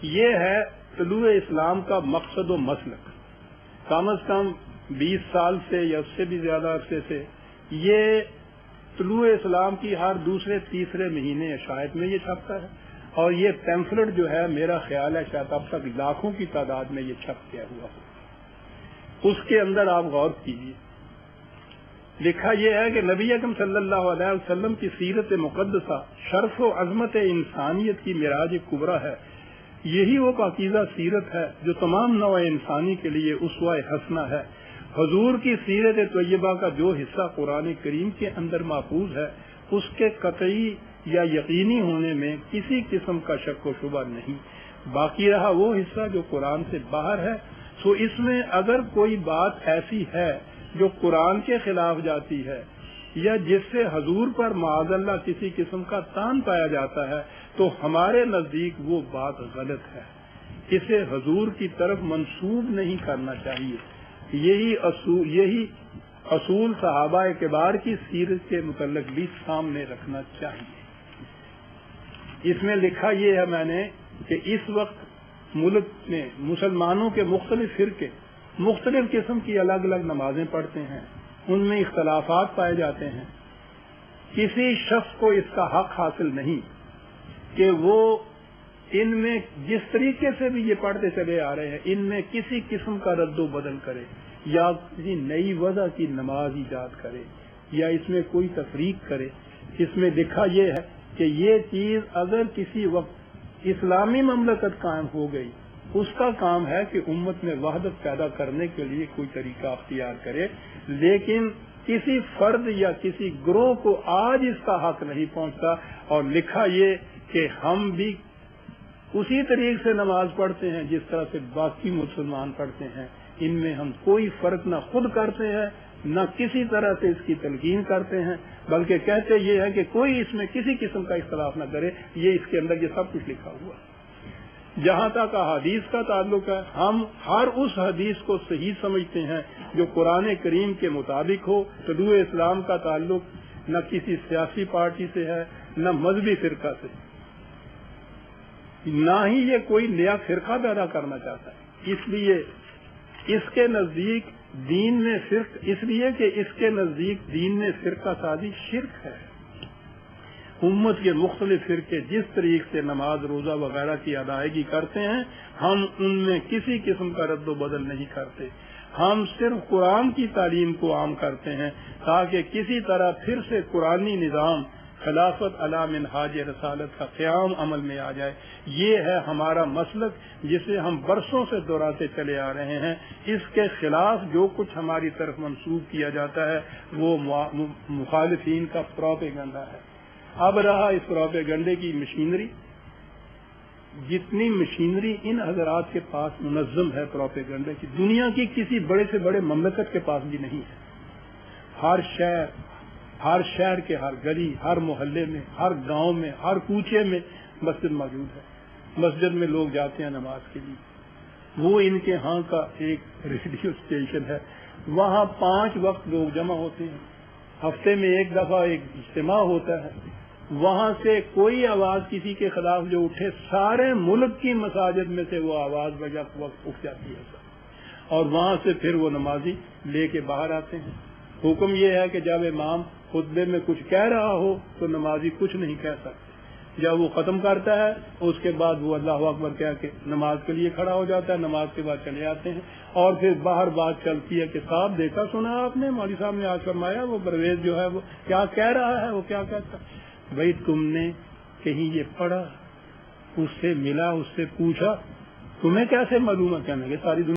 یہ ہے طلوع اسلام کا مقصد و مسلک. کم از کم 20 سال سے یا اس سے بھی زیادہ عرصے سے یہ طلوع اسلام کی ہر دوسرے تیسرے مہینے یا شاید میں یہ چھپتا ہے، اور یہ پیمفلٹ جو ہے میرا خیال ہے شاید اب تک لاکھوں کی تعداد میں یہ چھپ گیا ہوا ہو. اس کے اندر آپ غور کیجیے، لکھا یہ ہے کہ نبی اکرم صلی اللہ علیہ وسلم کی سیرت مقدسہ شرف و عظمت انسانیت کی معراج کبریٰ ہے. یہی وہ پاکیزہ سیرت ہے جو تمام نوع انسانی کے لیے اسوہ حسنہ ہے. حضور کی سیرت طیبہ کا جو حصہ قرآن کریم کے اندر محفوظ ہے اس کے قطعی یا یقینی ہونے میں کسی قسم کا شک و شبہ نہیں. باقی رہا وہ حصہ جو قرآن سے باہر ہے، سو اس میں اگر کوئی بات ایسی ہے جو قرآن کے خلاف جاتی ہے یا جس سے حضور پر معاذ اللہ کسی قسم کا تان پایا جاتا ہے تو ہمارے نزدیک وہ بات غلط ہے، اسے حضور کی طرف منسوب نہیں کرنا چاہیے. یہی اصول صحابہ کبار کی سیرت کے متعلق بھی سامنے رکھنا چاہیے. اس میں لکھا یہ ہے میں نے کہ اس وقت ملک میں مسلمانوں کے مختلف فرقے مختلف قسم کی الگ الگ نمازیں پڑھتے ہیں، ان میں اختلافات پائے جاتے ہیں. کسی شخص کو اس کا حق حاصل نہیں کہ وہ ان میں جس طریقے سے بھی یہ پڑھتے چلے آ رہے ہیں ان میں کسی قسم کا رد و بدل کرے یا کسی نئی وضع کی نماز ایجاد کرے یا اس میں کوئی تفریق کرے. اس میں لکھا یہ ہے کہ یہ چیز اگر کسی وقت اسلامی مملکت قائم ہو گئی، اس کا کام ہے کہ امت میں وحدت پیدا کرنے کے لیے کوئی طریقہ اختیار کرے، لیکن کسی فرد یا کسی گروہ کو آج اس کا حق نہیں پہنچتا. اور لکھا یہ کہ ہم بھی اسی طریقے سے نماز پڑھتے ہیں جس طرح سے باقی مسلمان پڑھتے ہیں، ان میں ہم کوئی فرق نہ خود کرتے ہیں نہ کسی طرح سے اس کی تلقین کرتے ہیں، بلکہ کہتے یہ ہے کہ کوئی اس میں کسی قسم کا اختلاف نہ کرے. یہ اس کے اندر یہ سب کچھ لکھا ہوا ہے. جہاں تک احادیث کا تعلق ہے، ہم ہر اس حدیث کو صحیح سمجھتے ہیں جو قرآن کریم کے مطابق ہو. طلوع اسلام کا تعلق نہ کسی سیاسی پارٹی سے ہے نہ مذہبی فرقہ سے، نہ ہی یہ کوئی نیا فرقہ پیدا کرنا چاہتا ہے. اس لیے اس کے نزدیک دین میں فرقہ سازی شرک ہے. امت کے مختلف فرقے جس طریقے سے نماز روزہ وغیرہ کی ادائیگی کرتے ہیں ہم ان میں کسی قسم کا رد و بدل نہیں کرتے. ہم صرف قرآن کی تعلیم کو عام کرتے ہیں تاکہ کسی طرح پھر سے قرآنی نظام خلافت علی منہاج رسالت کا قیام عمل میں آ جائے. یہ ہے ہمارا مسلک جسے ہم برسوں سے دہراتے چلے آ رہے ہیں. اس کے خلاف جو کچھ ہماری طرف منسوب کیا جاتا ہے وہ مخالفین کا پروپیگنڈا ہے. اب رہا اس پروپیگنڈے کی مشینری. جتنی مشینری ان حضرات کے پاس منظم ہے پروپیگنڈے کی، دنیا کی کسی بڑے سے بڑے مملکت کے پاس بھی نہیں ہے. ہر شہر کے ہر گلی، ہر محلے میں، ہر گاؤں میں، ہر کوچے میں مسجد موجود ہے. مسجد میں لوگ جاتے ہیں نماز کے لیے. وہ ان کے ہاں کا ایک ریڈیو اسٹیشن ہے، وہاں 5 وقت لوگ جمع ہوتے ہیں. ہفتے میں ایک دفعہ ایک اجتماع ہوتا ہے. وہاں سے کوئی آواز کسی کے خلاف جو اٹھے سارے ملک کی مساجد میں سے وہ آواز بجا وقت اٹھ جاتی ہے اور وہاں سے پھر وہ نمازی لے کے باہر آتے ہیں. حکم یہ ہے کہ جب امام خطبے میں کچھ کہہ رہا ہو تو نمازی کچھ نہیں کہہ سکتے. جب وہ ختم کرتا ہے اس کے بعد وہ اللہ اکبر کہہ کے نماز کے لیے کھڑا ہو جاتا ہے. نماز کے بعد چلے آتے ہیں اور پھر باہر بات چلتی ہے کہ صاحب دیکھا سنا آپ نے، مولوی صاحب نے آج فرمایا وہ پرویز جو ہے وہ کیا کہہ رہا ہے، وہ کیا کہتا ہے. بھائی تم نے کہیں یہ پڑھا، اس سے ملا، اس سے پوچھا، تمہیں کیسے معلوم ہے؟ کہنے کے ساری دنیا